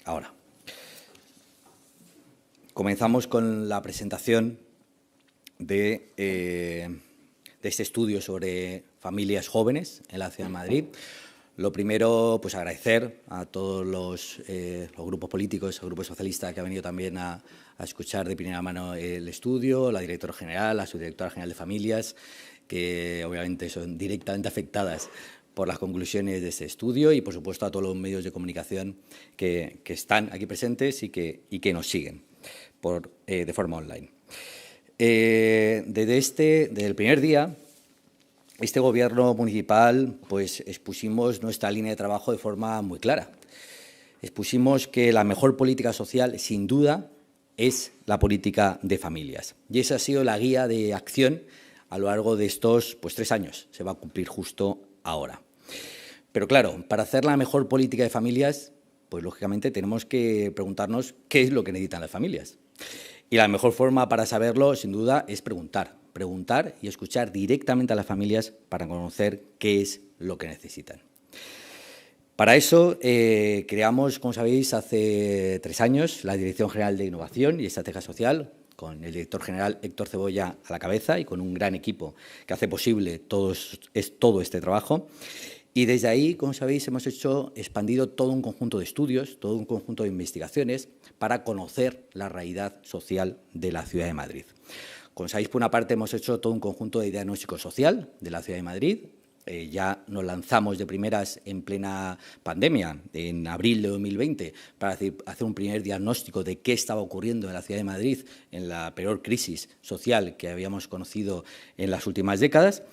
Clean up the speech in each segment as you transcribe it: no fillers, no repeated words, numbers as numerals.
Ahora, comenzamos con la presentación de este estudio sobre familias jóvenes en la Ciudad de Madrid. Lo primero, pues agradecer a todos los grupos políticos, al Grupo Socialista, que ha venido también a escuchar de primera mano el estudio, la directora general, la subdirectora general de Familias, que obviamente son directamente afectadas por las conclusiones de este estudio, y, por supuesto, a todos los medios de comunicación que están aquí presentes y que nos siguen de forma online. Desde el primer día, este Gobierno municipal, pues, expusimos nuestra línea de trabajo de forma muy clara. Expusimos que la mejor política social, sin duda, es la política de familias. Y esa ha sido la guía de acción a lo largo de estos 3 años. Se va a cumplir justo ahora. Pero, claro, para hacer la mejor política de familias, pues, lógicamente, tenemos que preguntarnos qué es lo que necesitan las familias. Y la mejor forma para saberlo, sin duda, es preguntar y escuchar directamente a las familias para conocer qué es lo que necesitan. Para eso creamos, como sabéis, hace 3 años la Dirección General de Innovación y Estrategia Social, con el director general Héctor Cebolla a la cabeza y con un gran equipo que hace posible todo este trabajo. Y desde ahí, como sabéis, hemos expandido todo un conjunto de estudios, todo un conjunto de investigaciones para conocer la realidad social de la Ciudad de Madrid. Como sabéis, por una parte, hemos hecho todo un conjunto de diagnóstico social de la Ciudad de Madrid. Ya nos lanzamos de primeras en plena pandemia, en abril de 2020, para hacer un primer diagnóstico de qué estaba ocurriendo en la Ciudad de Madrid en la peor crisis social que habíamos conocido en las últimas décadas.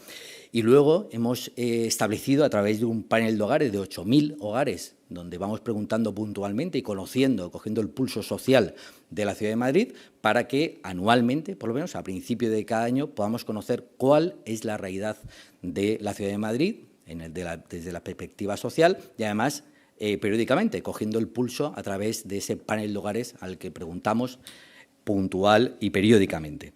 Y luego hemos establecido, a través de un panel de hogares de 8.000 hogares, donde vamos preguntando puntualmente y cogiendo el pulso social de la Ciudad de Madrid, para que anualmente, por lo menos a principio de cada año, podamos conocer cuál es la realidad de la Ciudad de Madrid desde la perspectiva social y, además, periódicamente, cogiendo el pulso a través de ese panel de hogares al que preguntamos puntual y periódicamente.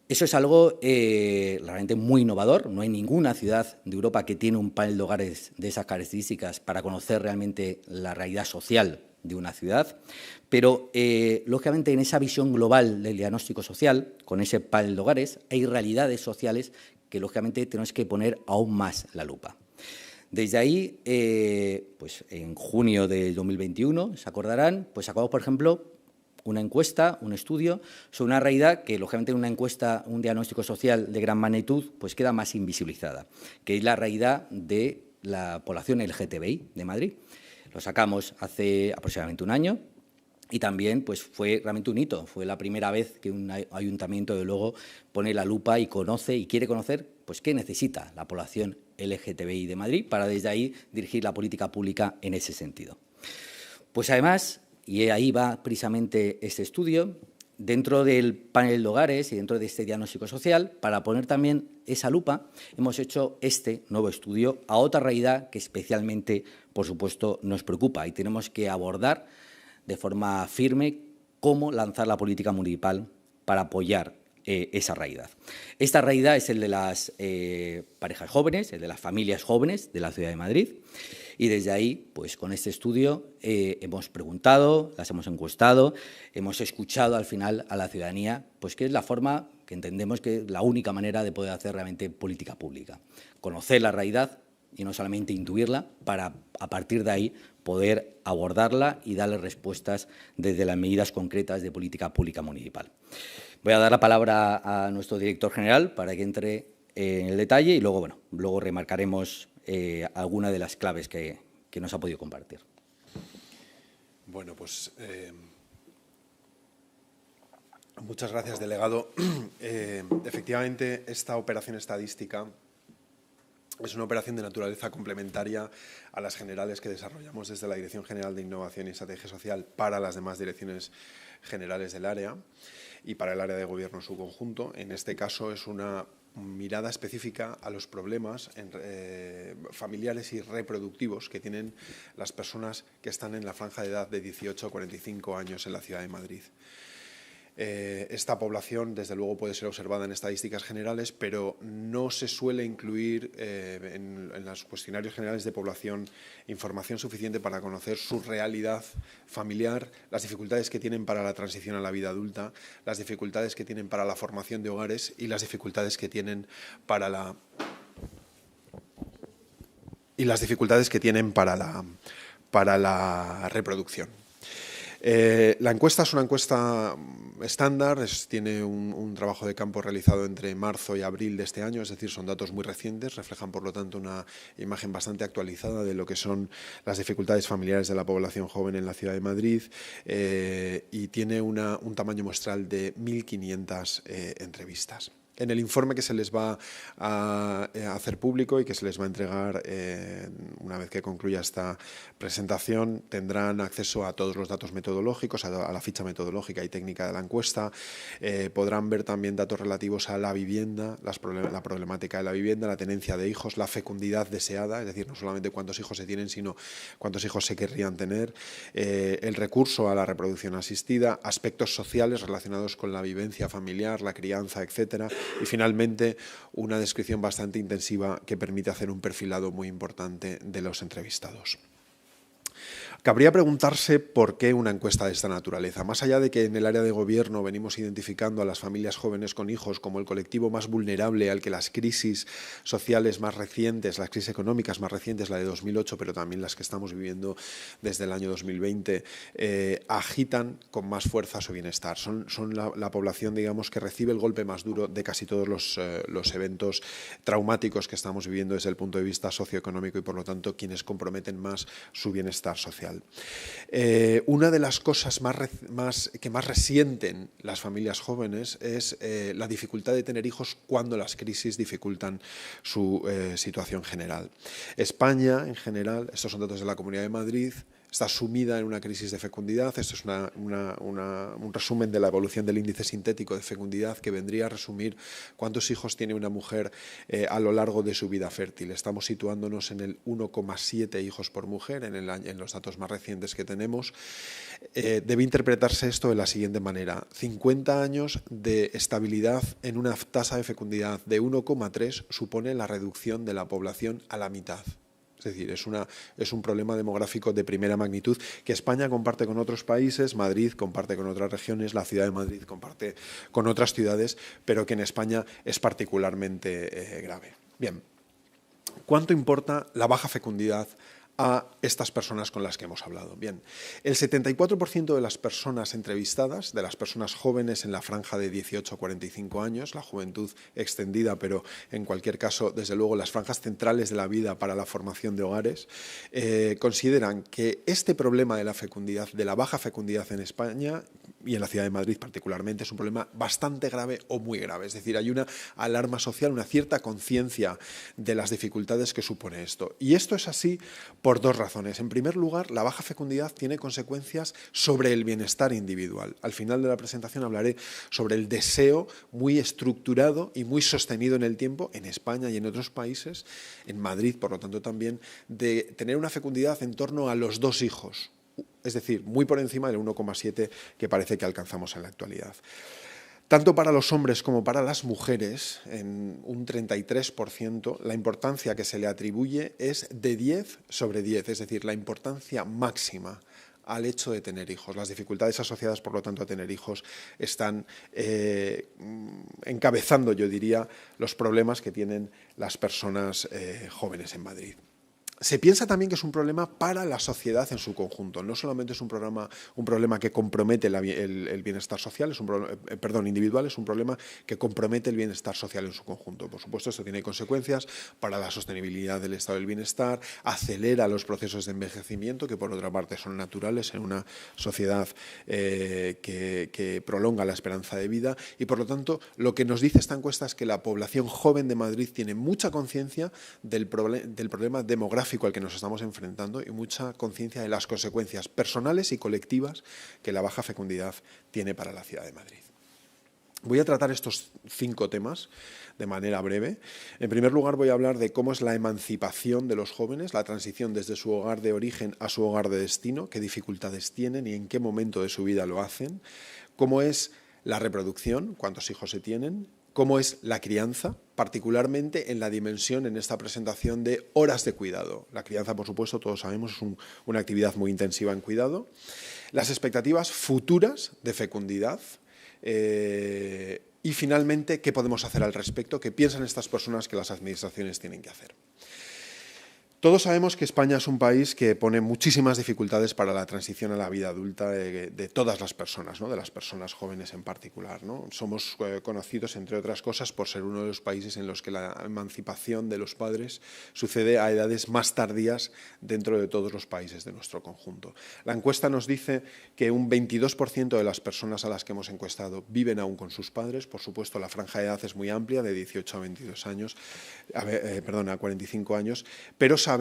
Eso es algo realmente muy innovador. No hay ninguna ciudad de Europa que tiene un panel de hogares de esas características para conocer realmente la realidad social de una ciudad. Pero, lógicamente, en esa visión global del diagnóstico social, con ese panel de hogares, hay realidades sociales que, lógicamente, tenemos que poner aún más la lupa. Desde ahí, pues en junio de 2021, se acordarán, pues sacamos, por ejemplo, una encuesta, un estudio sobre una realidad que, lógicamente, en una encuesta, un diagnóstico social de gran magnitud, pues queda más invisibilizada, que es la realidad de la población LGTBI de Madrid. Lo sacamos hace aproximadamente un año y también, pues, fue realmente un hito. Fue la primera vez que un ayuntamiento, de luego, pone la lupa y conoce y quiere conocer, pues, qué necesita la población LGTBI de Madrid para, desde ahí, dirigir la política pública en ese sentido. Pues, además, y ahí va precisamente este estudio, dentro del panel de hogares y dentro de este diagnóstico social, para poner también esa lupa, hemos hecho este nuevo estudio a otra realidad que especialmente, por supuesto, nos preocupa, y tenemos que abordar de forma firme cómo lanzar la política municipal para apoyar esa realidad. Esta realidad es el de las parejas jóvenes, el de las familias jóvenes de la Ciudad de Madrid. Y desde ahí, pues con este estudio hemos preguntado, las hemos encuestado, hemos escuchado al final a la ciudadanía, pues que es la forma que entendemos que es la única manera de poder hacer realmente política pública. Conocer la realidad y no solamente intuirla, para a partir de ahí poder abordarla y darle respuestas desde las medidas concretas de política pública municipal. Voy a dar la palabra a nuestro director general para que entre en el detalle y luego remarcaremos alguna de las claves que nos ha podido compartir. Bueno, pues muchas gracias, delegado. Efectivamente, esta operación estadística es una operación de naturaleza complementaria a las generales que desarrollamos desde la Dirección General de Innovación y Estrategia Social para las demás direcciones generales del área y para el área de gobierno en su conjunto. En este caso es una mirada específica a los problemas familiares y reproductivos que tienen las personas que están en la franja de edad de 18 a 45 años en la Ciudad de Madrid. Esta población, desde luego, puede ser observada en estadísticas generales, pero no se suele incluir en los cuestionarios generales de población información suficiente para conocer su realidad familiar, las dificultades que tienen para la transición a la vida adulta, las dificultades que tienen para la formación de hogares y las dificultades que tienen para la reproducción. La encuesta es una encuesta estándar, tiene un trabajo de campo realizado entre marzo y abril de este año, es decir, son datos muy recientes, reflejan por lo tanto una imagen bastante actualizada de lo que son las dificultades familiares de la población joven en la ciudad de Madrid y tiene un tamaño muestral de 1.500 entrevistas. En el informe que se les va a hacer público y que se les va a entregar una vez que concluya esta presentación, tendrán acceso a todos los datos metodológicos, a la ficha metodológica y técnica de la encuesta. Podrán ver también datos relativos a la vivienda, la problemática de la vivienda, la tenencia de hijos, la fecundidad deseada, es decir, no solamente cuántos hijos se tienen, sino cuántos hijos se querrían tener, el recurso a la reproducción asistida, aspectos sociales relacionados con la vivencia familiar, la crianza, etcétera. Y finalmente una descripción bastante intensiva que permite hacer un perfilado muy importante de los entrevistados. Cabría preguntarse por qué una encuesta de esta naturaleza. Más allá de que en el área de gobierno venimos identificando a las familias jóvenes con hijos como el colectivo más vulnerable al que las crisis sociales más recientes, las crisis económicas más recientes, la de 2008, pero también las que estamos viviendo desde el año 2020, agitan con más fuerza su bienestar. Son la población, digamos, que recibe el golpe más duro de casi todos los eventos traumáticos que estamos viviendo desde el punto de vista socioeconómico y, por lo tanto, quienes comprometen más su bienestar social. Una de las cosas que más resienten las familias jóvenes es la dificultad de tener hijos cuando las crisis dificultan su situación general. España, en general, estos son datos de la Comunidad de Madrid, está sumida en una crisis de fecundidad. Esto es un resumen de la evolución del índice sintético de fecundidad que vendría a resumir cuántos hijos tiene una mujer a lo largo de su vida fértil. Estamos situándonos en el 1,7 hijos por mujer en los datos más recientes que tenemos. Debe interpretarse esto de la siguiente manera. 50 años de estabilidad en una tasa de fecundidad de 1,3 supone la reducción de la población a la mitad. Es decir, es un problema demográfico de primera magnitud que España comparte con otros países, Madrid comparte con otras regiones, la ciudad de Madrid comparte con otras ciudades, pero que en España es particularmente grave. Bien, ¿cuánto importa la baja fecundidad a estas personas con las que hemos hablado? Bien, el 74% de las personas entrevistadas, de las personas jóvenes en la franja de 18 a 45 años, la juventud extendida, pero en cualquier caso, desde luego, las franjas centrales de la vida para la formación de hogares, consideran que este problema de la fecundidad, de la baja fecundidad en España y en la ciudad de Madrid particularmente, es un problema bastante grave o muy grave. Es decir, hay una alarma social, una cierta conciencia de las dificultades que supone esto. Y esto es así por dos razones. En primer lugar, la baja fecundidad tiene consecuencias sobre el bienestar individual. Al final de la presentación hablaré sobre el deseo muy estructurado y muy sostenido en el tiempo, en España y en otros países, en Madrid, por lo tanto también, de tener una fecundidad en torno a los 2 hijos. Es decir, muy por encima del 1,7 que parece que alcanzamos en la actualidad. Tanto para los hombres como para las mujeres, en un 33%, la importancia que se le atribuye es de 10 sobre 10, es decir, la importancia máxima al hecho de tener hijos. Las dificultades asociadas, por lo tanto, a tener hijos están encabezando, yo diría, los problemas que tienen las personas jóvenes en Madrid. Se piensa también que es un problema para la sociedad en su conjunto. No solamente es un problema que compromete el bienestar social, individual, es un problema que compromete el bienestar social en su conjunto. Por supuesto, esto tiene consecuencias para la sostenibilidad del estado del bienestar, acelera los procesos de envejecimiento, que por otra parte son naturales en una sociedad que prolonga la esperanza de vida. Y por lo tanto, lo que nos dice esta encuesta es que la población joven de Madrid tiene mucha conciencia del problema demográfico al que nos estamos enfrentando y mucha conciencia de las consecuencias personales y colectivas que la baja fecundidad tiene para la ciudad de Madrid. Voy a tratar estos 5 temas de manera breve. En primer lugar, voy a hablar de cómo es la emancipación de los jóvenes, la transición desde su hogar de origen a su hogar de destino, qué dificultades tienen y en qué momento de su vida lo hacen, cómo es la reproducción, cuántos hijos se tienen, cómo es la crianza, particularmente en la dimensión en esta presentación de horas de cuidado. La crianza, por supuesto, todos sabemos, es una actividad muy intensiva en cuidado. Las expectativas futuras de fecundidad y, finalmente, qué podemos hacer al respecto, qué piensan estas personas que las administraciones tienen que hacer. Todos sabemos que España es un país que pone muchísimas dificultades para la transición a la vida adulta de todas las personas, ¿no? De las personas jóvenes en particular, ¿no? Somos conocidos, entre otras cosas, por ser uno de los países en los que la emancipación de los padres sucede a edades más tardías dentro de todos los países de nuestro conjunto. La encuesta nos dice que un 22% de las personas a las que hemos encuestado viven aún con sus padres. Por supuesto, la franja de edad es muy amplia, de 18 a 22 años, a 45 años, pero sabemos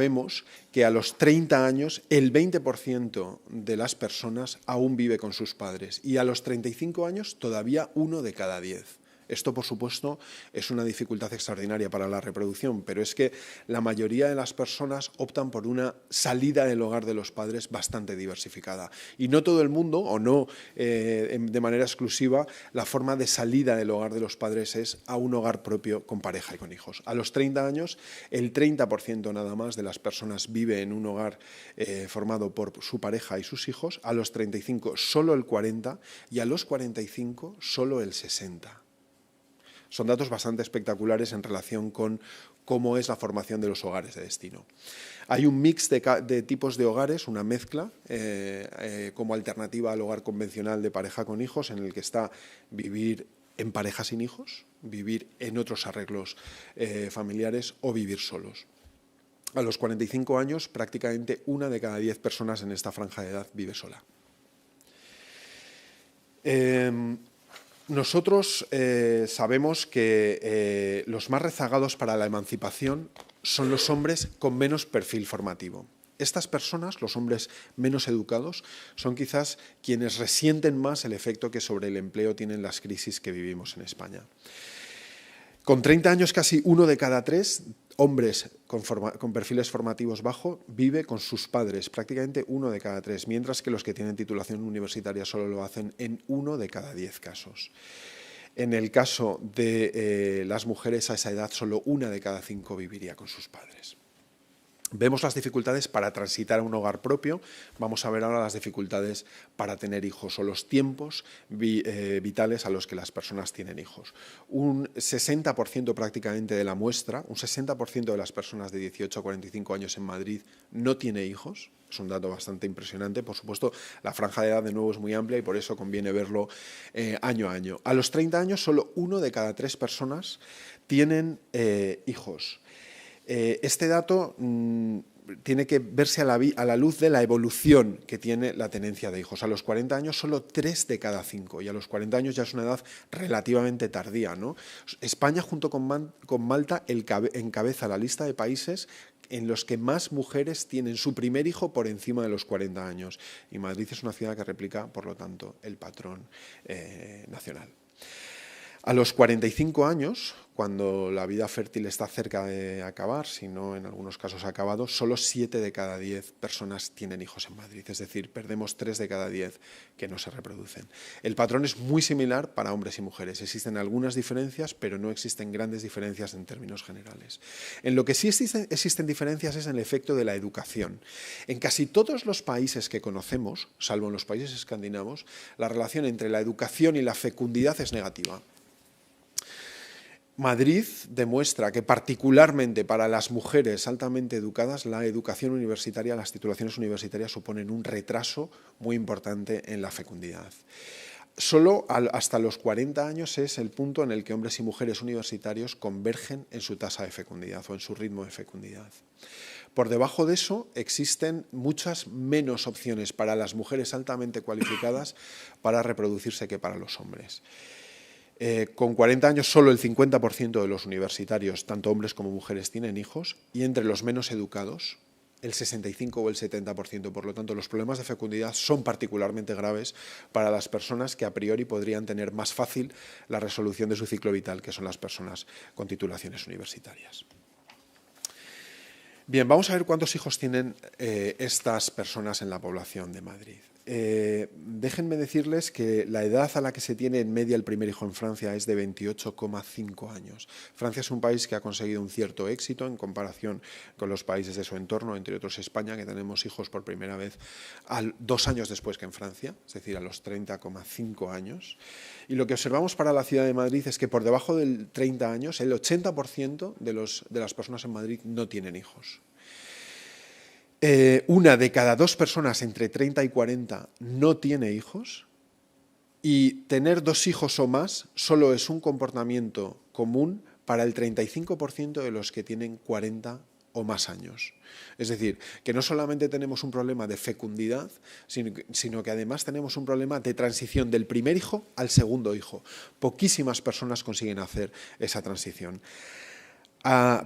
que a los 30 años el 20% de las personas aún vive con sus padres y a los 35 años todavía 1 de cada 10. Esto, por supuesto, es una dificultad extraordinaria para la reproducción, pero es que la mayoría de las personas optan por una salida del hogar de los padres bastante diversificada. Y no todo el mundo, o no de manera exclusiva, la forma de salida del hogar de los padres es a un hogar propio con pareja y con hijos. A los 30 años, el 30% nada más de las personas vive en un hogar formado por su pareja y sus hijos. A los 35, solo el 40%, y a los 45, solo el 60%. Son datos bastante espectaculares en relación con cómo es la formación de los hogares de destino. Hay un mix de tipos de hogares, una mezcla, como alternativa al hogar convencional de pareja con hijos, en el que está vivir en pareja sin hijos, vivir en otros arreglos familiares o vivir solos. A los 45 años, prácticamente 1 de cada 10 personas en esta franja de edad vive sola. Nosotros sabemos que los más rezagados para la emancipación son los hombres con menos perfil formativo. Estas personas, los hombres menos educados, son quizás quienes resienten más el efecto que sobre el empleo tienen las crisis que vivimos en España. Con 30 años, casi 1 de cada 3 hombres con perfiles formativos bajos vive con sus padres, prácticamente 1 de cada 3, mientras que los que tienen titulación universitaria solo lo hacen en 1 de cada 10 casos. En el caso de las mujeres a esa edad, solo 1 de cada 5 viviría con sus padres. Vemos las dificultades para transitar a un hogar propio. Vamos a ver ahora las dificultades para tener hijos o los tiempos vitales a los que las personas tienen hijos. Un 60% prácticamente de la muestra, un 60% de las personas de 18 a 45 años en Madrid no tiene hijos. Es un dato bastante impresionante. Por supuesto, la franja de edad de nuevo es muy amplia y por eso conviene verlo año a año. A los 30 años, solo 1 de cada 3 personas tienen hijos. Este dato tiene que verse a la luz de la evolución que tiene la tenencia de hijos. A los 40 años solo 3 de cada 5 y a los 40 años ya es una edad relativamente tardía, ¿no? España junto con Malta encabeza la lista de países en los que más mujeres tienen su primer hijo por encima de los 40 años. Y Madrid es una ciudad que replica, por lo tanto, el patrón nacional. A los 45 años, cuando la vida fértil está cerca de acabar, si no en algunos casos ha acabado, solo 7 de cada 10 personas tienen hijos en Madrid, es decir, perdemos 3 de cada 10 que no se reproducen. El patrón es muy similar para hombres y mujeres, existen algunas diferencias, pero no existen grandes diferencias en términos generales. En lo que sí existen diferencias es en el efecto de la educación. En casi todos los países que conocemos, salvo en los países escandinavos, la relación entre la educación y la fecundidad es negativa. Madrid demuestra que particularmente para las mujeres altamente educadas la educación universitaria, las titulaciones universitarias suponen un retraso muy importante en la fecundidad. Solo hasta los 40 años es el punto en el que hombres y mujeres universitarios convergen en su tasa de fecundidad o en su ritmo de fecundidad. Por debajo de eso existen muchas menos opciones para las mujeres altamente cualificadas para reproducirse que para los hombres. Con 40 años solo el 50% de los universitarios, tanto hombres como mujeres, tienen hijos y entre los menos educados el 65 o el 70%. Por lo tanto, los problemas de fecundidad son particularmente graves para las personas que a priori podrían tener más fácil la resolución de su ciclo vital, que son las personas con titulaciones universitarias. Bien, vamos a ver cuántos hijos tienen estas personas en la población de Madrid. Déjenme decirles que la edad a la que se tiene en media el primer hijo en Francia es de 28,5 años. Francia es un país que ha conseguido un cierto éxito en comparación con los países de su entorno, entre otros España, que tenemos hijos por primera vez 2 años después que en Francia, es decir, a los 30,5 años. Y lo que observamos para la ciudad de Madrid es que por debajo del 30 años, el 80% de las personas en Madrid no tienen hijos. Una de cada 2 personas entre 30 y 40 no tiene hijos, y tener 2 hijos o más solo es un comportamiento común para el 35% de los que tienen 40 o más años. Es decir, que no solamente tenemos un problema de fecundidad, sino que además tenemos un problema de transición del primer hijo al segundo hijo. Poquísimas personas consiguen hacer esa transición.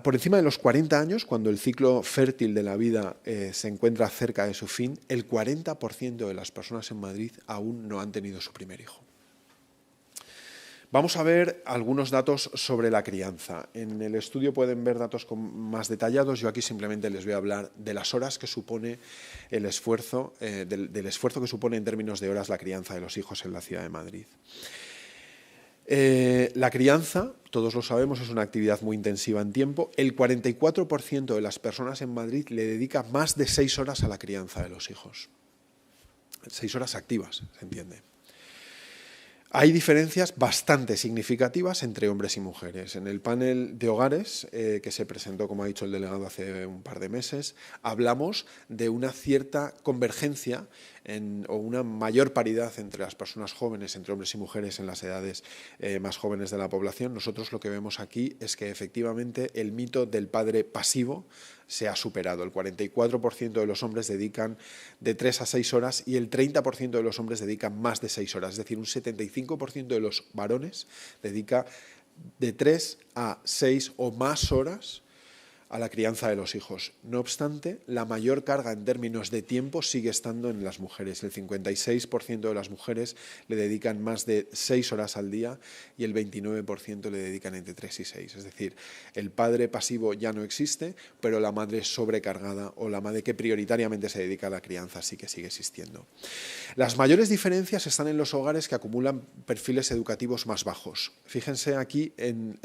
Por encima de los 40 años, cuando el ciclo fértil de la vida se encuentra cerca de su fin, el 40% de las personas en Madrid aún no han tenido su primer hijo. Vamos a ver algunos datos sobre la crianza. En el estudio pueden ver datos más detallados. Yo aquí simplemente les voy a hablar de las horas que supone el esfuerzo, del esfuerzo que supone en términos de horas la crianza de los hijos en la ciudad de Madrid. La crianza, todos lo sabemos, es una actividad muy intensiva en tiempo. El 44% de las personas en Madrid le dedica más de 6 horas a la crianza de los hijos. 6 horas activas, se entiende. Hay diferencias bastante significativas entre hombres y mujeres. En el panel de hogares, que se presentó, como ha dicho el delegado, hace un par de meses, hablamos de una cierta convergencia o una mayor paridad entre las personas jóvenes, entre hombres y mujeres en las edades más jóvenes de la población. Nosotros lo que vemos aquí es que efectivamente el mito del padre pasivo se ha superado. El 44% de los hombres dedican de 3 a 6 horas y el 30% de los hombres dedican más de 6 horas. Es decir, un 75% de los varones dedica de 3 a 6 o más horas a la crianza de los hijos. No obstante, la mayor carga en términos de tiempo sigue estando en las mujeres. El 56% de las mujeres le dedican más de 6 horas al día y el 29% le dedican entre 3 y 6. Es decir, el padre pasivo ya no existe, pero la madre sobrecargada o la madre que prioritariamente se dedica a la crianza sí que sigue existiendo. Las mayores diferencias están en los hogares que acumulan perfiles educativos más bajos. Fíjense aquí en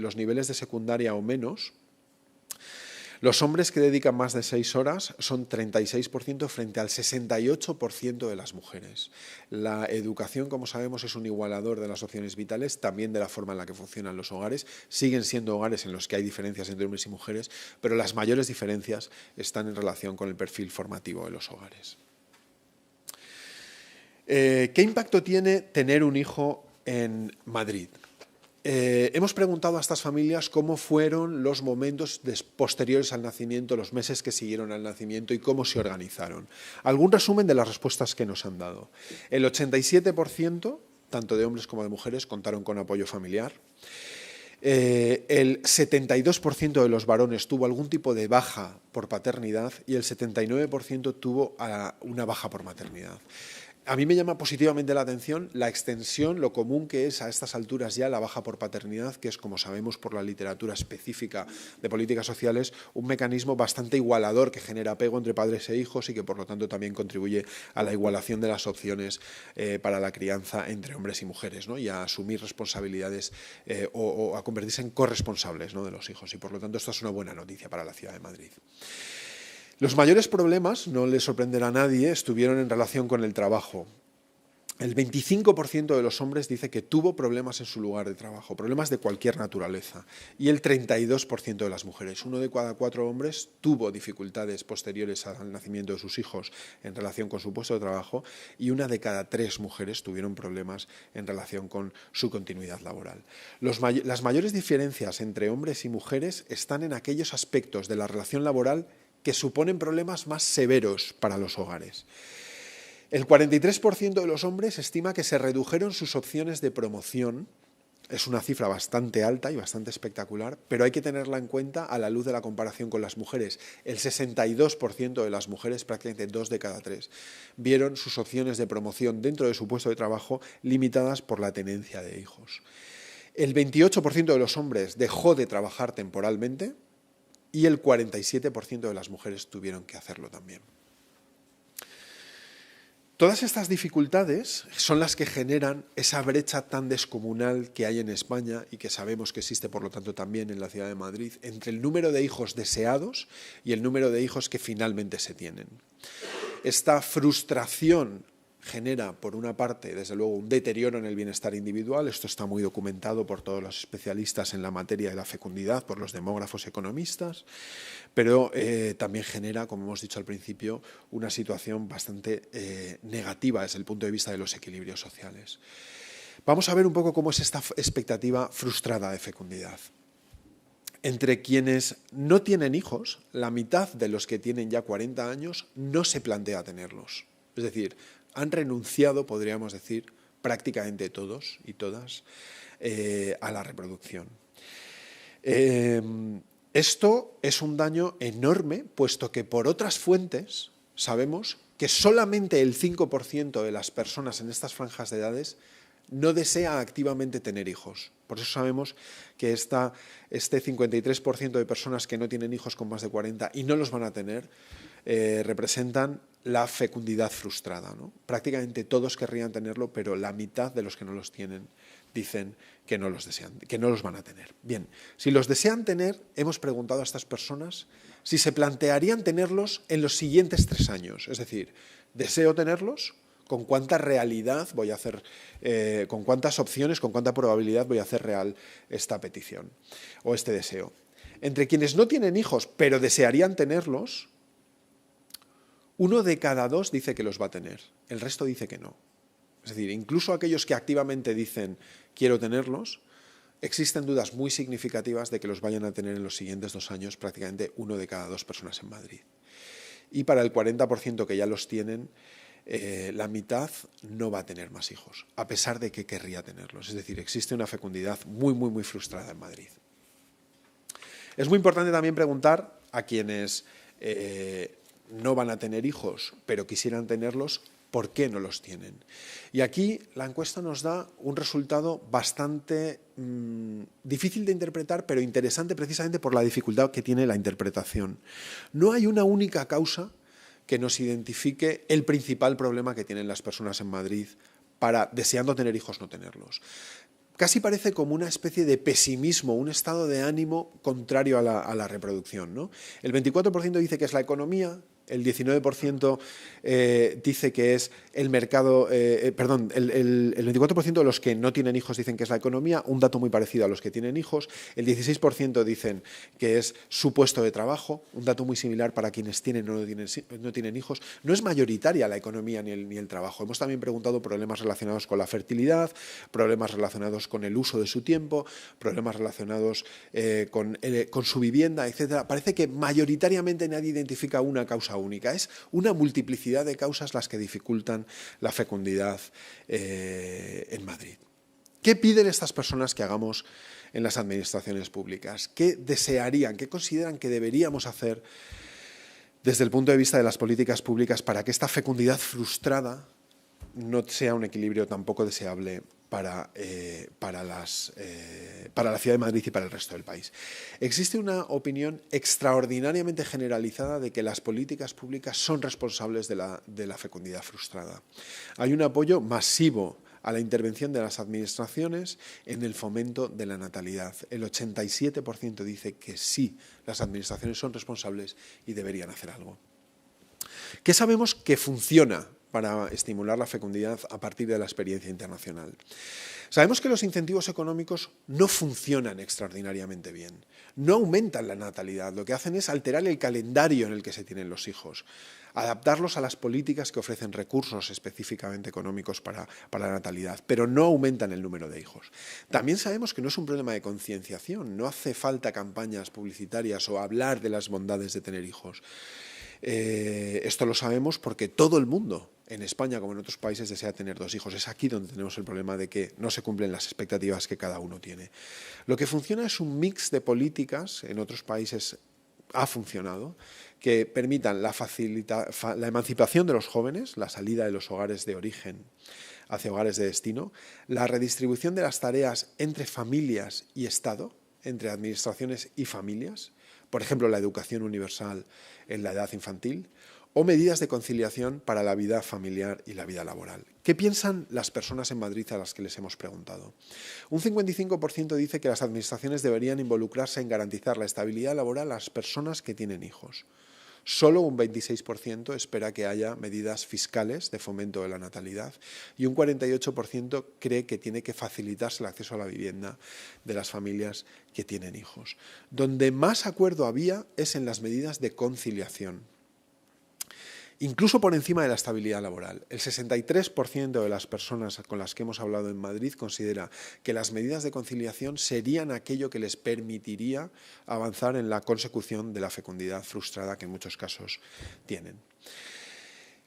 los niveles de secundaria o menos. Los hombres que dedican más de 6 horas son 36% frente al 68% de las mujeres. La educación, como sabemos, es un igualador de las opciones vitales, también de la forma en la que funcionan los hogares. Siguen siendo hogares en los que hay diferencias entre hombres y mujeres, pero las mayores diferencias están en relación con el perfil formativo de los hogares. ¿Qué impacto tiene tener un hijo en Madrid? Hemos preguntado a estas familias cómo fueron los momentos posteriores al nacimiento, los meses que siguieron al nacimiento y cómo se organizaron. Algún resumen de las respuestas que nos han dado. El 87%, tanto de hombres como de mujeres, contaron con apoyo familiar. El 72% de los varones tuvo algún tipo de baja por paternidad y el 79% tuvo una baja por maternidad. A mí me llama positivamente la atención la extensión, lo común que es a estas alturas ya la baja por paternidad, que es, como sabemos por la literatura específica de políticas sociales, un mecanismo bastante igualador que genera apego entre padres e hijos y que por lo tanto también contribuye a la igualación de las opciones para la crianza entre hombres y mujeres, ¿no? Y a asumir responsabilidades o a convertirse en corresponsables, ¿no?, de los hijos. Y por lo tanto esto es una buena noticia para la ciudad de Madrid. Los mayores problemas, no le sorprenderá a nadie, estuvieron en relación con el trabajo. El 25% de los hombres dice que tuvo problemas en su lugar de trabajo, problemas de cualquier naturaleza, y el 32% de las mujeres. 1 de cada 4 hombres tuvo dificultades posteriores al nacimiento de sus hijos en relación con su puesto de trabajo, y 1 de cada 3 mujeres tuvieron problemas en relación con su continuidad laboral. Las mayores diferencias entre hombres y mujeres están en aquellos aspectos de la relación laboral que suponen problemas más severos para los hogares. El 43% de los hombres estima que se redujeron sus opciones de promoción. Es una cifra bastante alta y bastante espectacular, pero hay que tenerla en cuenta a la luz de la comparación con las mujeres. El 62% de las mujeres, prácticamente 2 de cada 3, vieron sus opciones de promoción dentro de su puesto de trabajo limitadas por la tenencia de hijos. El 28% de los hombres dejó de trabajar temporalmente, y el 47% de las mujeres tuvieron que hacerlo también. Todas estas dificultades son las que generan esa brecha tan descomunal que hay en España y que sabemos que existe, por lo tanto, también en la ciudad de Madrid, entre el número de hijos deseados y el número de hijos que finalmente se tienen. Esta frustración genera, por una parte, desde luego, un deterioro en el bienestar individual. Esto está muy documentado por todos los especialistas en la materia de la fecundidad, por los demógrafos economistas, pero también genera, como hemos dicho al principio, una situación bastante negativa desde el punto de vista de los equilibrios sociales. Vamos a ver un poco cómo es esta expectativa frustrada de fecundidad. Entre quienes no tienen hijos, la mitad de los que tienen ya 40 años no se plantea tenerlos. Es decir, han renunciado, podríamos decir, prácticamente todos y todas, a la reproducción. Esto es un daño enorme, puesto que por otras fuentes sabemos que solamente el 5% de las personas en estas franjas de edades no desea activamente tener hijos. Por eso sabemos que este 53% de personas que no tienen hijos con más de 40 y no los van a tener, representan la fecundidad frustrada, ¿no? Prácticamente todos querrían tenerlo, pero la mitad de los que no los tienen dicen que no los desean, que no los van a tener. Bien, si los desean tener, hemos preguntado a estas personas si se plantearían tenerlos en los siguientes 3 años. Es decir, ¿deseo tenerlos? ¿Con cuánta realidad voy a hacer, con cuántas opciones, con cuánta probabilidad voy a hacer real esta petición o este deseo? Entre quienes no tienen hijos, pero desearían tenerlos, 1 de cada 2 dice que los va a tener, el resto dice que no. Es decir, incluso aquellos que activamente dicen quiero tenerlos, existen dudas muy significativas de que los vayan a tener en los siguientes 2 años, prácticamente 1 de cada 2 personas en Madrid. Y para el 40% que ya los tienen, la mitad no va a tener más hijos, a pesar de que querría tenerlos. Es decir, existe una fecundidad muy frustrada en Madrid. Es muy importante también preguntar a quienes no van a tener hijos, pero quisieran tenerlos, ¿por qué no los tienen? Y aquí la encuesta nos da un resultado bastante difícil de interpretar, pero interesante precisamente por la dificultad que tiene la interpretación. No hay una única causa que nos identifique el principal problema que tienen las personas en Madrid para, deseando tener hijos, no tenerlos. Casi parece como una especie de pesimismo, un estado de ánimo contrario a la reproducción, ¿no? El 24% dice que es la economía, el 19% dice que es el mercado, el 24% de los que no tienen hijos dicen que es la economía, un dato muy parecido a los que tienen hijos, el 16% dicen que es su puesto de trabajo, un dato muy similar para quienes tienen o no tienen hijos. No es mayoritaria la economía ni el trabajo. Hemos también preguntado problemas relacionados con la fertilidad, problemas relacionados con el uso de su tiempo, problemas relacionados con su vivienda, etc. Parece que mayoritariamente nadie identifica una causa única. Es una multiplicidad de causas las que dificultan la fecundidad en Madrid. ¿Qué piden estas personas que hagamos en las administraciones públicas? ¿Qué desearían, qué consideran que deberíamos hacer desde el punto de vista de las políticas públicas para que esta fecundidad frustrada no sea un equilibrio tampoco deseable para la ciudad de Madrid y para el resto del país? Existe una opinión extraordinariamente generalizada de que las políticas públicas son responsables de la fecundidad frustrada. Hay un apoyo masivo a la intervención de las administraciones en el fomento de la natalidad. El 87% dice que sí, las administraciones son responsables y deberían hacer algo. ¿Qué sabemos que funciona para estimular la fecundidad a partir de la experiencia internacional? Sabemos que los incentivos económicos no funcionan extraordinariamente bien, no aumentan la natalidad, lo que hacen es alterar el calendario en el que se tienen los hijos, adaptarlos a las políticas que ofrecen recursos específicamente económicos para la natalidad, pero no aumentan el número de hijos. También sabemos que no es un problema de concienciación, no hace falta campañas publicitarias o hablar de las bondades de tener hijos. Esto lo sabemos porque todo el mundo, en España como en otros países, desea tener 2 hijos. Es aquí donde tenemos el problema de que no se cumplen las expectativas que cada uno tiene. Lo que funciona es un mix de políticas, en otros países ha funcionado, que permitan la emancipación de los jóvenes, la salida de los hogares de origen hacia hogares de destino, la redistribución de las tareas entre familias y Estado, entre administraciones y familias, por ejemplo, la educación universal en la edad infantil, o medidas de conciliación para la vida familiar y la vida laboral. ¿Qué piensan las personas en Madrid a las que les hemos preguntado? Un 55% dice que las administraciones deberían involucrarse en garantizar la estabilidad laboral a las personas que tienen hijos. Solo un 26% espera que haya medidas fiscales de fomento de la natalidad y un 48% cree que tiene que facilitarse el acceso a la vivienda de las familias que tienen hijos. Donde más acuerdo había es en las medidas de conciliación, incluso por encima de la estabilidad laboral. El 63% de las personas con las que hemos hablado en Madrid considera que las medidas de conciliación serían aquello que les permitiría avanzar en la consecución de la fecundidad frustrada que en muchos casos tienen.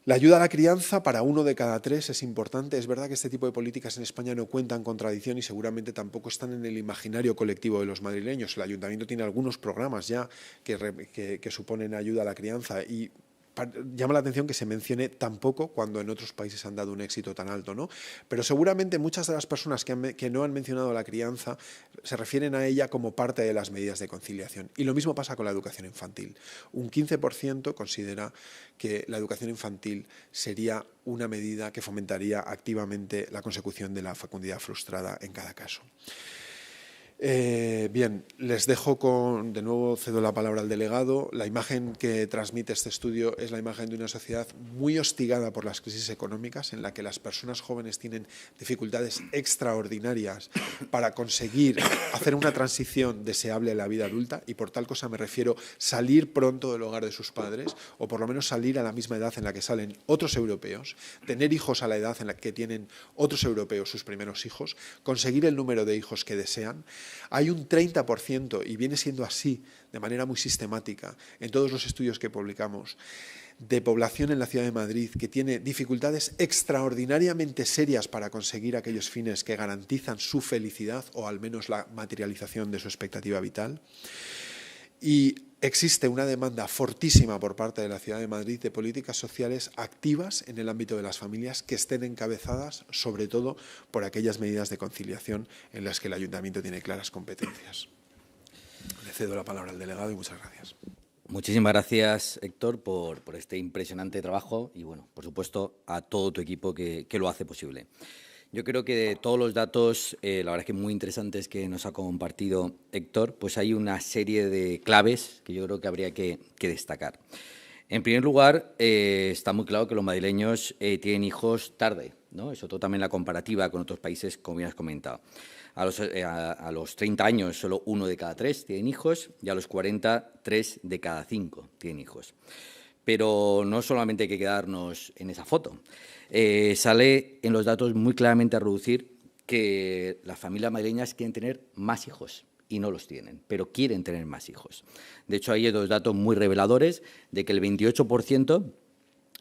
La ayuda a la crianza para 1 de cada 3 es importante. Es verdad que este tipo de políticas en España no cuentan con tradición y seguramente tampoco están en el imaginario colectivo de los madrileños. El Ayuntamiento tiene algunos programas ya que suponen ayuda a la crianza y llama la atención que se mencione tan poco cuando en otros países han dado un éxito tan alto, ¿no? Pero seguramente muchas de las personas que no han mencionado la crianza se refieren a ella como parte de las medidas de conciliación. Y lo mismo pasa con la educación infantil. Un 15% considera que la educación infantil sería una medida que fomentaría activamente la consecución de la fecundidad frustrada en cada caso. Bien, les dejo de nuevo cedo la palabra al delegado. La imagen que transmite este estudio es la imagen de una sociedad muy hostigada por las crisis económicas, en la que las personas jóvenes tienen dificultades extraordinarias para conseguir hacer una transición deseable en la vida adulta, y por tal cosa me refiero salir pronto del hogar de sus padres, o por lo menos salir a la misma edad en la que salen otros europeos, tener hijos a la edad en la que tienen otros europeos sus primeros hijos, conseguir el número de hijos que desean. Hay un 30%, y viene siendo así de manera muy sistemática en todos los estudios que publicamos, de población en la ciudad de Madrid que tiene dificultades extraordinariamente serias para conseguir aquellos fines que garantizan su felicidad o al menos la materialización de su expectativa vital. Y existe una demanda fortísima por parte de la ciudad de Madrid de políticas sociales activas en el ámbito de las familias que estén encabezadas sobre todo por aquellas medidas de conciliación en las que el Ayuntamiento tiene claras competencias. Le cedo la palabra al delegado y muchas gracias. Muchísimas gracias, Héctor, por este impresionante trabajo y, bueno, por supuesto, a todo tu equipo que lo hace posible. Yo creo que de todos los datos, la verdad es que muy interesantes que nos ha compartido Héctor, pues hay una serie de claves que yo creo que habría que destacar. En primer lugar, está muy claro que los madrileños tienen hijos tarde, ¿no? Eso todo también la comparativa con otros países, como bien has comentado. A los 30 años, solo 1 de cada 3 tienen hijos y a los 40, 3 de cada 5 tienen hijos. Pero no solamente hay que quedarnos en esa foto. Sale en los datos muy claramente a reducir que las familias madrileñas quieren tener más hijos y no los tienen, pero quieren tener más hijos. De hecho, hay dos datos muy reveladores de que el 28%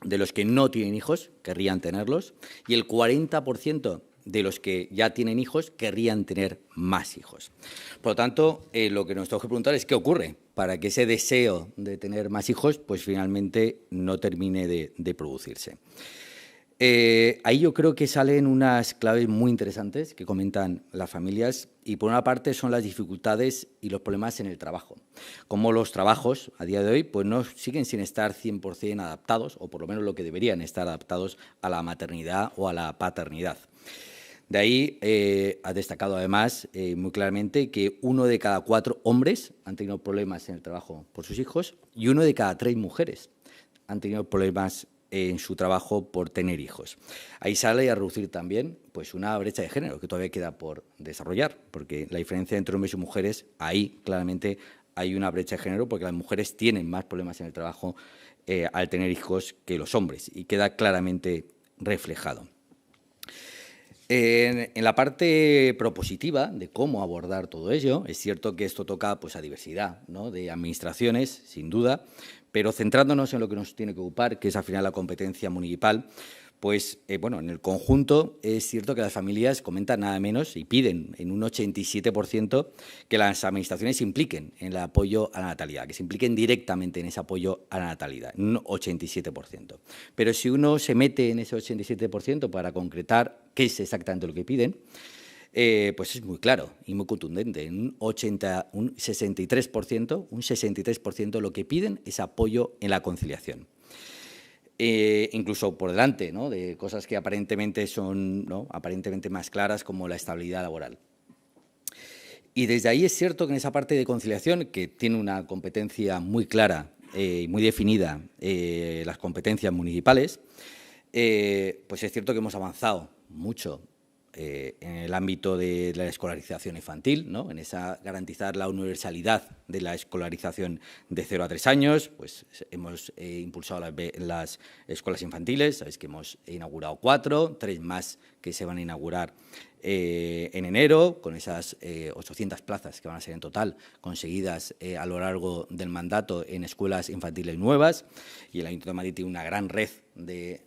de los que no tienen hijos querrían tenerlos y el 40% de los que ya tienen hijos querrían tener más hijos. Por lo tanto, lo que nos tenemos que preguntar es qué ocurre para que ese deseo de tener más hijos pues finalmente no termine de producirse. Ahí yo creo que salen unas claves muy interesantes que comentan las familias y por una parte son las dificultades y los problemas en el trabajo. Como los trabajos a día de hoy pues no siguen sin estar 100% adaptados o por lo menos lo que deberían estar adaptados a la maternidad o a la paternidad. De ahí ha destacado además muy claramente que 1 de cada 4 hombres han tenido problemas en el trabajo por sus hijos y 1 de cada 3 mujeres han tenido problemas en su trabajo por tener hijos. Ahí sale a reducir también pues una brecha de género que todavía queda por desarrollar, porque la diferencia entre hombres y mujeres, ahí claramente hay una brecha de género porque las mujeres tienen más problemas en el trabajo al tener hijos que los hombres y queda claramente reflejado. En la parte propositiva de cómo abordar todo ello, es cierto que esto toca pues, a diversidad, ¿no?, de administraciones, sin duda, pero centrándonos en lo que nos tiene que ocupar, que es al final la competencia municipal, pues bueno, en el conjunto es cierto que las familias comentan nada menos y piden en un 87% que las administraciones se impliquen en el apoyo a la natalidad, que se impliquen directamente en ese apoyo a la natalidad, en un 87%. Pero si uno se mete en ese 87% para concretar qué es exactamente lo que piden, pues es muy claro y muy contundente. En un 63% lo que piden es apoyo en la conciliación. incluso por delante, ¿no?, de cosas que aparentemente son, ¿no?, aparentemente más claras, como la estabilidad laboral. Y desde ahí es cierto que en esa parte de conciliación, que tiene una competencia muy clara y muy definida, las competencias municipales, pues es cierto que hemos avanzado mucho en el ámbito de la escolarización infantil, ¿no?, en esa garantizar la universalidad de la escolarización de 0 a 3 años. Pues hemos impulsado las escuelas infantiles, sabéis que hemos inaugurado 4, 3 más que se van a inaugurar en enero, con esas 800 plazas que van a ser en total conseguidas a lo largo del mandato en escuelas infantiles nuevas, y el Ayuntamiento de Madrid tiene una gran red de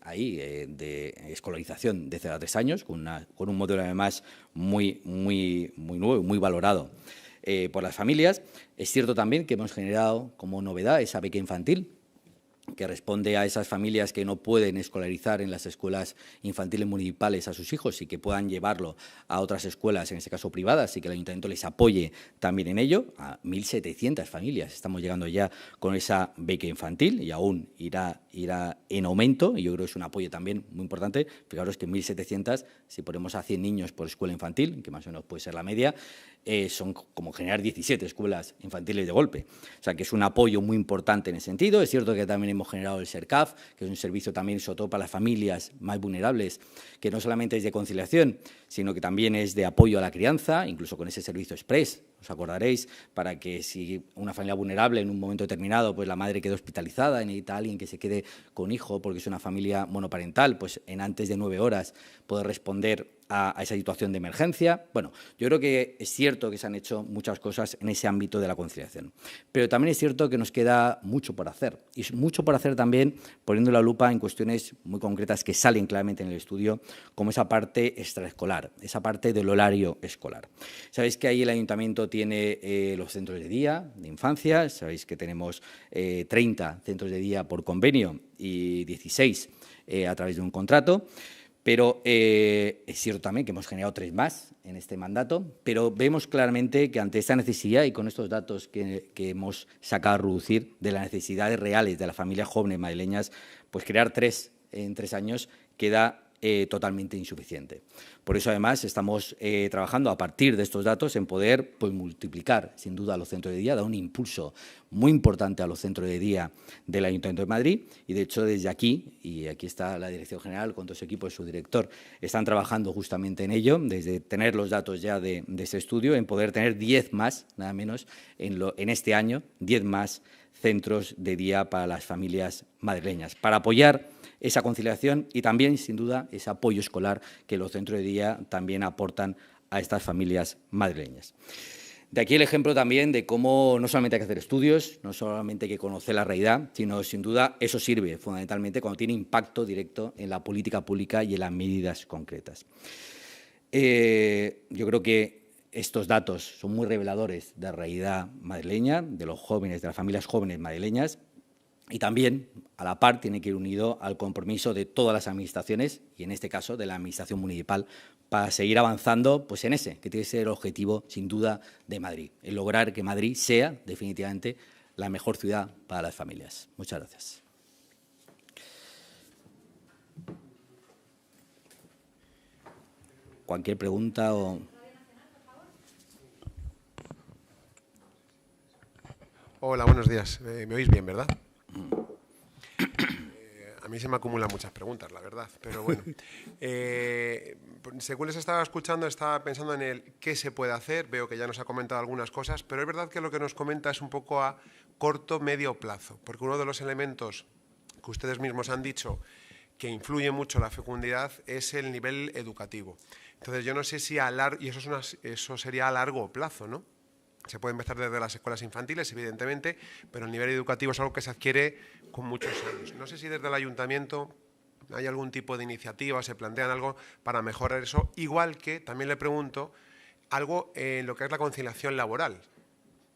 escolarización de 0 a 3 años, con un modelo además muy nuevo, muy valorado por las familias. Es cierto también que hemos generado como novedad esa beca infantil, que responde a esas familias que no pueden escolarizar en las escuelas infantiles municipales a sus hijos y que puedan llevarlo a otras escuelas, en este caso privadas, y que el Ayuntamiento les apoye también en ello. A 1.700 familias estamos llegando ya con esa beca infantil, y aún irá en aumento, y yo creo que es un apoyo también muy importante. Fijaros que 1.700, si ponemos a 100 niños por escuela infantil, que más o menos puede ser la media, son como generar 17 escuelas infantiles de golpe. O sea, que es un apoyo muy importante en ese sentido. Es cierto que también hemos generado el SERCAF, que es un servicio también, sobre todo para las familias más vulnerables, que no solamente es de conciliación, sino que también es de apoyo a la crianza, incluso con ese servicio express, os acordaréis, para que si una familia vulnerable en un momento determinado, pues la madre quedó hospitalizada y necesita a alguien que se quede con hijo porque es una familia monoparental, pues en antes de 9 horas poder responder a esa situación de emergencia. Bueno, yo creo que es cierto que se han hecho muchas cosas en ese ámbito de la conciliación, pero también es cierto que nos queda mucho por hacer, y mucho por hacer también poniendo la lupa en cuestiones muy concretas que salen claramente en el estudio, como esa parte extraescolar, esa parte del horario escolar. Sabéis que ahí el Ayuntamiento tiene los centros de día de infancia, sabéis que tenemos 30 centros de día por convenio y 16 a través de un contrato. Pero es cierto también que hemos generado 3 más en este mandato, pero vemos claramente que ante esta necesidad, y con estos datos que hemos sacado a reducir de las necesidades reales de las familias jóvenes madrileñas, pues crear 3 en 3 años queda totalmente insuficiente. Por eso, además, estamos trabajando a partir de estos datos en poder, pues, multiplicar, sin duda, a los centros de día, dar un impulso muy importante a los centros de día del Ayuntamiento de Madrid. Y, de hecho, desde aquí, y aquí está la Dirección General con todo su equipo y su director, están trabajando justamente en ello, desde tener los datos ya de ese estudio, en poder tener 10 más, nada menos, en este año, 10 más centros de día para las familias madrileñas, para apoyar esa conciliación y también, sin duda, ese apoyo escolar que los centros de día también aportan a estas familias madrileñas. De aquí el ejemplo también de cómo no solamente hay que hacer estudios, no solamente hay que conocer la realidad, sino, sin duda, eso sirve fundamentalmente cuando tiene impacto directo en la política pública y en las medidas concretas. Yo creo que estos datos son muy reveladores de la realidad madrileña, de los jóvenes, de las familias jóvenes madrileñas, y también, a la par, tiene que ir unido al compromiso de todas las administraciones, y en este caso de la Administración municipal, para seguir avanzando, pues, en ese, que tiene que ser el objetivo, sin duda, de Madrid, el lograr que Madrid sea, definitivamente, la mejor ciudad para las familias. Muchas gracias. Cualquier pregunta o... Hola, buenos días. ¿Me oís bien, verdad? A mí se me acumulan muchas preguntas, la verdad, pero bueno. Según les estaba escuchando, estaba pensando en el qué se puede hacer. Veo que ya nos ha comentado algunas cosas, pero es verdad que lo que nos comenta es un poco a corto, medio plazo, porque uno de los elementos que ustedes mismos han dicho que influye mucho la fecundidad es el nivel educativo. Entonces, yo no sé si y eso sería a largo plazo, ¿no? Se puede empezar desde las escuelas infantiles, evidentemente, pero el nivel educativo es algo que se adquiere con muchos años. No sé si desde el Ayuntamiento hay algún tipo de iniciativa, se plantean algo para mejorar eso, igual que, también le pregunto, algo en lo que es la conciliación laboral,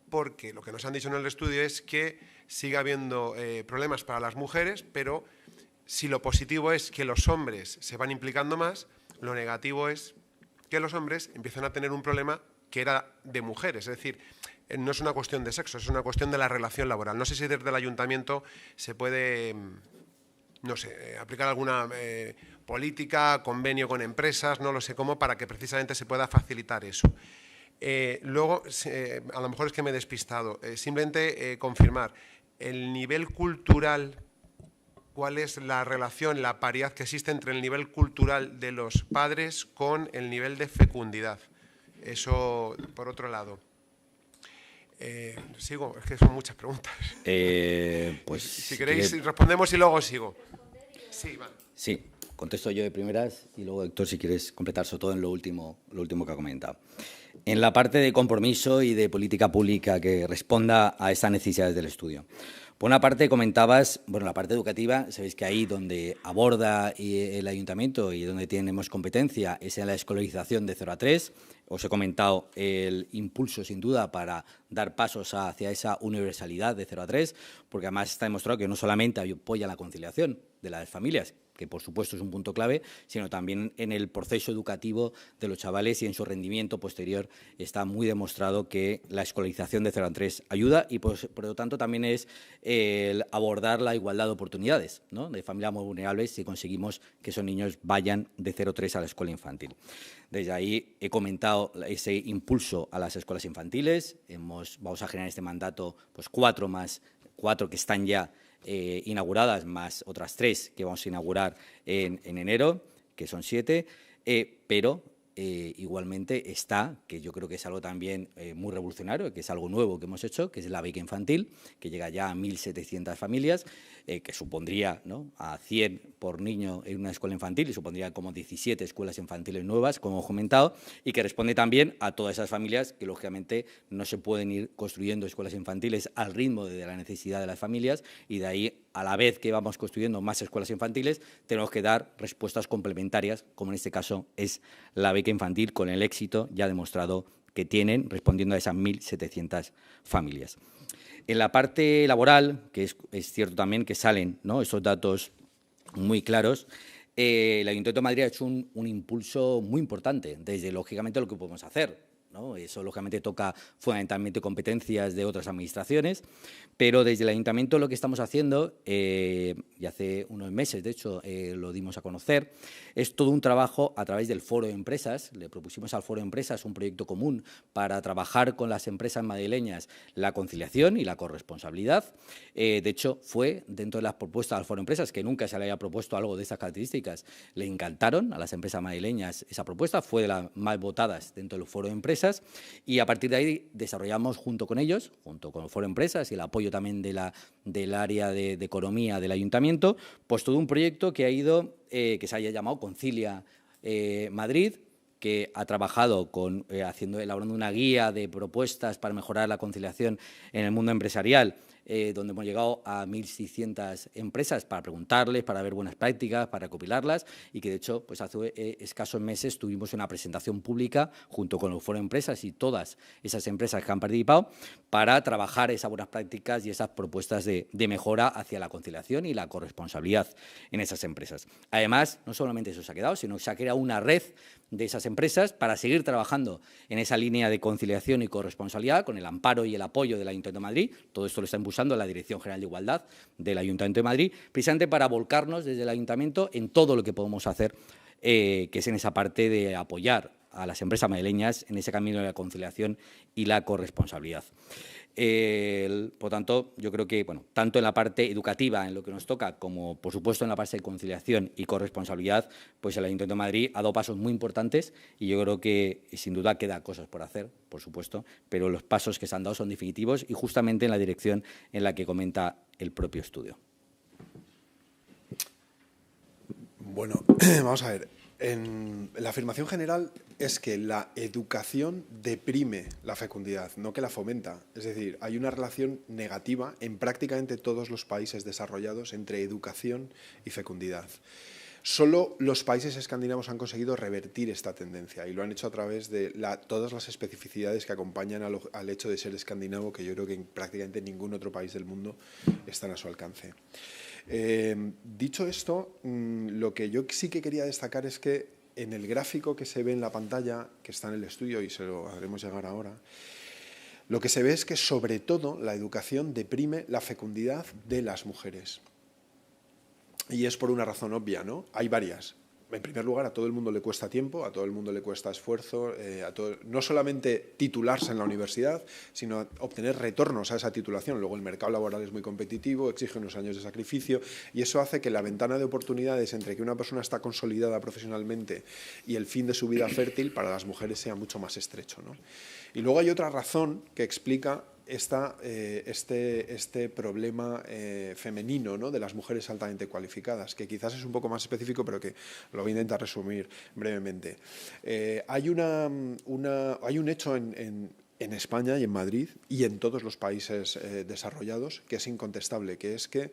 porque lo que nos han dicho en el estudio es que sigue habiendo problemas para las mujeres, pero si lo positivo es que los hombres se van implicando más, lo negativo es que los hombres empiezan a tener un problema que era de mujeres, es decir, no es una cuestión de sexo, es una cuestión de la relación laboral. No sé si desde el Ayuntamiento se puede no sé, aplicar alguna política, convenio con empresas, no lo sé cómo, para que precisamente se pueda facilitar eso. Luego, a lo mejor es que me he despistado, simplemente confirmar, el nivel cultural, ¿cuál es la relación, la paridad que existe entre el nivel cultural de los padres con el nivel de fecundidad? Eso, por otro lado. Sigo, es que son muchas preguntas. Pues si queréis, respondemos y luego sigo. Sí, vale. Sí, contesto yo de primeras y luego, Héctor, si quieres completar sobre todo en lo último que ha comentado. En la parte de compromiso y de política pública que responda a estas necesidades del estudio. Por una parte, comentabas, bueno, la parte educativa, sabéis que ahí donde aborda el ayuntamiento y donde tenemos competencia es en la escolarización de 0 a 3. Os he comentado el impulso, sin duda, para dar pasos hacia esa universalidad de 0 a 3, porque además está demostrado que no solamente apoya la conciliación de las familias, que por supuesto es un punto clave, sino también en el proceso educativo de los chavales y en su rendimiento posterior está muy demostrado que la escolarización de 0 a 3 ayuda y por lo tanto también es el abordar la igualdad de oportunidades, ¿no?, de familias muy vulnerables si conseguimos que esos niños vayan de 0 a 3 a la escuela infantil. Desde ahí he comentado ese impulso a las escuelas infantiles. Vamos a generar este mandato pues 4 que están ya inauguradas, más otras 3 que vamos a inaugurar en enero, que son 7, pero igualmente está, que yo creo que es algo también muy revolucionario, que es algo nuevo que hemos hecho, que es la beca infantil, que llega ya a 1.700 familias, que supondría, ¿no?, a 100 por niño en una escuela infantil y supondría como 17 escuelas infantiles nuevas, como he comentado, y que responde también a todas esas familias que, lógicamente, no se pueden ir construyendo escuelas infantiles al ritmo de la necesidad de las familias y de ahí, a la vez que vamos construyendo más escuelas infantiles, tenemos que dar respuestas complementarias, como en este caso es la beca infantil, con el éxito ya demostrado que tienen, respondiendo a esas 1.700 familias. En la parte laboral, que es cierto también que salen, ¿no?, esos datos muy claros, el Ayuntamiento de Madrid ha hecho un impulso muy importante desde, lógicamente, lo que podemos hacer, ¿no? Eso, lógicamente, toca fundamentalmente competencias de otras administraciones, pero desde el Ayuntamiento lo que estamos haciendo, y hace unos meses, de hecho, lo dimos a conocer, es todo un trabajo a través del Foro de Empresas. Le propusimos al Foro de Empresas un proyecto común para trabajar con las empresas madrileñas la conciliación y la corresponsabilidad. De hecho, fue dentro de las propuestas al Foro de Empresas, que nunca se le había propuesto algo de estas características, le encantaron a las empresas madrileñas esa propuesta, fue de las más votadas dentro del Foro de Empresas y a partir de ahí desarrollamos junto con ellos, junto con el Foro de Empresas y el apoyo también del área de economía del ayuntamiento, pues todo un proyecto que ha ido, que se haya llamado Concilia Madrid, que ha trabajado elaborando una guía de propuestas para mejorar la conciliación en el mundo empresarial, donde hemos llegado a 1.600 empresas para preguntarles, para ver buenas prácticas, para recopilarlas y que, de hecho, pues hace escasos meses tuvimos una presentación pública junto con el Foro de Empresas y todas esas empresas que han participado para trabajar esas buenas prácticas y esas propuestas de mejora hacia la conciliación y la corresponsabilidad en esas empresas. Además, no solamente eso se ha quedado, sino que se ha creado una red de esas empresas para seguir trabajando en esa línea de conciliación y corresponsabilidad con el amparo y el apoyo del Ayuntamiento de Madrid. Todo esto lo está impulsando la Dirección General de Igualdad del Ayuntamiento de Madrid, precisamente para volcarnos desde el Ayuntamiento en todo lo que podemos hacer, que es en esa parte de apoyar a las empresas madrileñas en ese camino de la conciliación y la corresponsabilidad. Por tanto, yo creo que, bueno, tanto en la parte educativa, en lo que nos toca, como, por supuesto, en la parte de conciliación y corresponsabilidad, pues el Ayuntamiento de Madrid ha dado pasos muy importantes y yo creo que, sin duda, queda cosas por hacer, por supuesto, pero los pasos que se han dado son definitivos y justamente en la dirección en la que comenta el propio estudio. Bueno, vamos a ver. La afirmación general es que la educación deprime la fecundidad, no que la fomenta. Es decir, hay una relación negativa en prácticamente todos los países desarrollados entre educación y fecundidad. Solo los países escandinavos han conseguido revertir esta tendencia y lo han hecho a través de todas las especificidades que acompañan al hecho de ser escandinavo, que yo creo que en prácticamente ningún otro país del mundo están a su alcance. Dicho esto, lo que yo sí que quería destacar es que en el gráfico que se ve en la pantalla, que está en el estudio y se lo haremos llegar ahora, lo que se ve es que sobre todo la educación deprime la fecundidad de las mujeres. y es por una razón obvia, ¿no? Hay varias. En primer lugar, a todo el mundo le cuesta tiempo, a todo el mundo le cuesta esfuerzo, no solamente titularse en la universidad, sino obtener retornos a esa titulación. Luego el mercado laboral es muy competitivo, exige unos años de sacrificio y eso hace que la ventana de oportunidades entre que una persona está consolidada profesionalmente y el fin de su vida fértil para las mujeres sea mucho más estrecho, ¿no? Y luego hay otra razón que explica este problema femenino, ¿no?, de las mujeres altamente cualificadas, que quizás es un poco más específico, pero que lo voy a intentar resumir brevemente. Hay un hecho en España y en Madrid y en todos los países desarrollados que es incontestable, que es que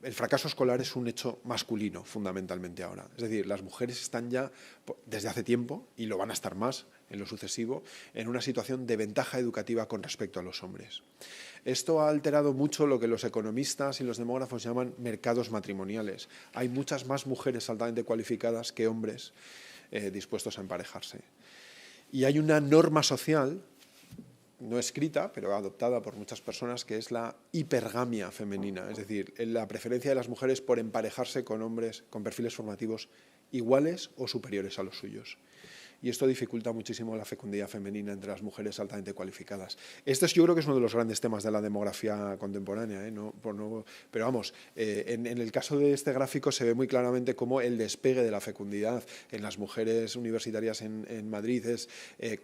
el fracaso escolar es un hecho masculino, fundamentalmente ahora. Es decir, las mujeres están ya, desde hace tiempo, y lo van a estar más en lo sucesivo, en una situación de ventaja educativa con respecto a los hombres. Esto ha alterado mucho lo que los economistas y los demógrafos llaman mercados matrimoniales. Hay muchas más mujeres altamente cualificadas que hombres dispuestos a emparejarse. Y hay una norma social, no escrita, pero adoptada por muchas personas, que es la hipergamia femenina, es decir, la preferencia de las mujeres por emparejarse con hombres con perfiles formativos iguales o superiores a los suyos. Y esto dificulta muchísimo la fecundidad femenina entre las mujeres altamente cualificadas. Yo creo que es uno de los grandes temas de la demografía contemporánea, pero vamos, en el caso de este gráfico se ve muy claramente cómo el despegue de la fecundidad en las mujeres universitarias en Madrid es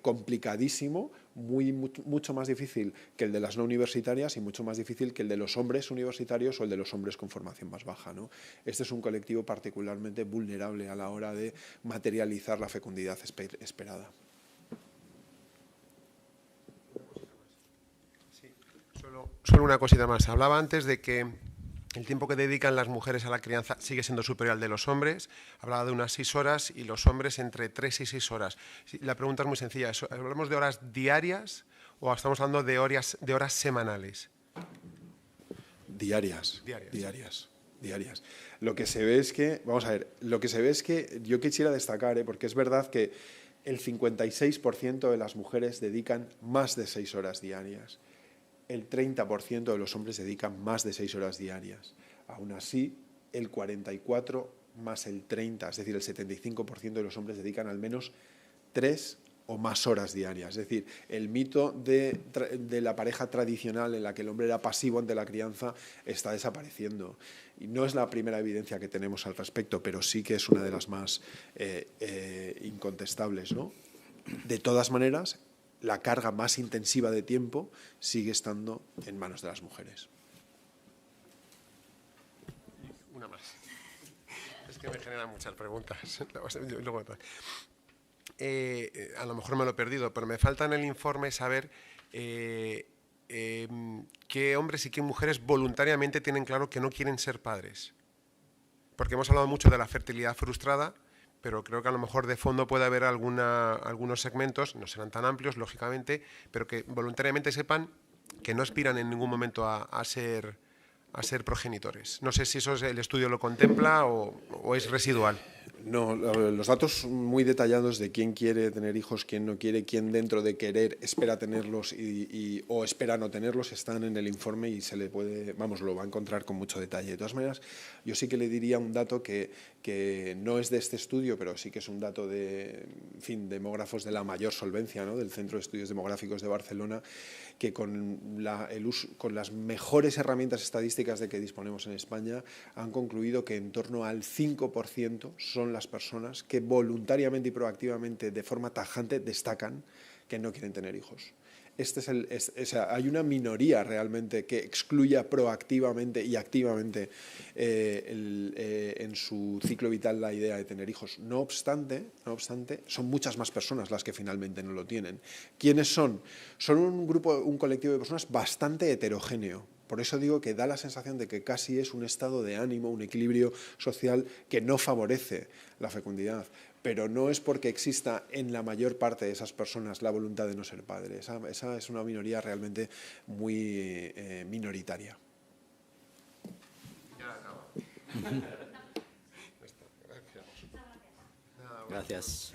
complicadísimo, mucho más difícil que el de las no universitarias y mucho más difícil que el de los hombres universitarios o el de los hombres con formación más baja, ¿no? Este es un colectivo particularmente vulnerable a la hora de materializar la fecundidad esperada. Sí, solo una cosita más. Hablaba antes de que el tiempo que dedican las mujeres a la crianza sigue siendo superior al de los hombres. Hablaba de unas 6 horas y los hombres entre 3 y 6 horas. La pregunta es muy sencilla. ¿Hablamos de horas diarias o estamos hablando de horas semanales? Diarias. Lo que se ve es que, yo quisiera destacar, porque es verdad que el 56% de las mujeres dedican más de 6 horas diarias. El 30% de los hombres dedican más de 6 horas diarias. Aún así, el 44% más el 30%, es decir, el 75% de los hombres dedican al menos 3 o más horas diarias. Es decir, el mito de la pareja tradicional en la que el hombre era pasivo ante la crianza está desapareciendo. Y no es la primera evidencia que tenemos al respecto, pero sí que es una de las más incontestables, ¿no? De todas maneras, la carga más intensiva de tiempo sigue estando en manos de las mujeres. Una más. Es que me generan muchas preguntas. A lo mejor me lo he perdido, pero me falta en el informe saber qué hombres y qué mujeres voluntariamente tienen claro que no quieren ser padres. Porque hemos hablado mucho de la fertilidad frustrada, pero creo que a lo mejor de fondo puede haber algunos segmentos, no serán tan amplios, lógicamente, pero que voluntariamente sepan que no aspiran en ningún momento a ser progenitores. No sé si eso el estudio lo contempla o es residual. No, los datos muy detallados de quién quiere tener hijos, quién no quiere, quién dentro de querer espera tenerlos o espera no tenerlos están en el informe y se le puede, lo va a encontrar con mucho detalle. De todas maneras, yo sí que le diría un dato que no es de este estudio, pero sí que es un dato de demógrafos de la mayor solvencia, ¿no?, del Centro de Estudios Demográficos de Barcelona, que con las mejores herramientas estadísticas de que disponemos en España han concluido que en torno al 5% son las personas que voluntariamente y proactivamente, de forma tajante, destacan que no quieren tener hijos. Hay una minoría realmente que excluya proactivamente y activamente en su ciclo vital la idea de tener hijos. No obstante, son muchas más personas las que finalmente no lo tienen. ¿Quiénes son? Son un colectivo de personas bastante heterogéneo. Por eso digo que da la sensación de que casi es un estado de ánimo, un equilibrio social que no favorece la fecundidad. Pero no es porque exista en la mayor parte de esas personas la voluntad de no ser padre. Esa es una minoría realmente muy minoritaria. Gracias.